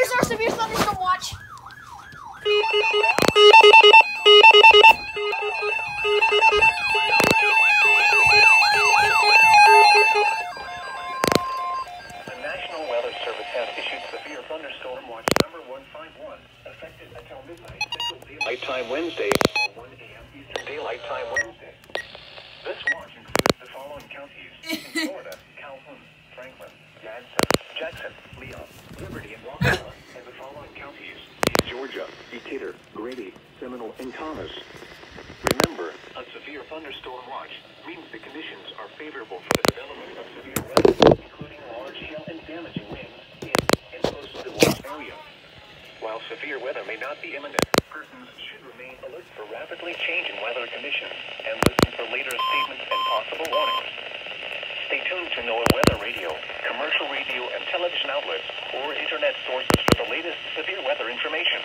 Here's our severe thunderstorm watch. The National Weather Service has issued severe thunderstorm watch number 151, effective until midnight Central Daylight Time Wednesday, or 1 a.m. Eastern Daylight Time Wednesday. This watch includes the following counties in Florida: Calhoun, Franklin, Gadsden, Jackson, Leon, Liberty, and Waukesha, and the following counties in Georgia: Decatur, Grady, Seminole, and Thomas. Remember, a severe thunderstorm watch means the conditions are favorable for the development of severe weather, including large hail and damaging winds in and close to the watch area. While severe weather may not be imminent, persons should remain alert for rapidly changing weather conditions and listen for later statements and possible warnings. Stay tuned to NOAA Weather Radio, commercial radio and television outlets, or internet sources for the latest severe weather information.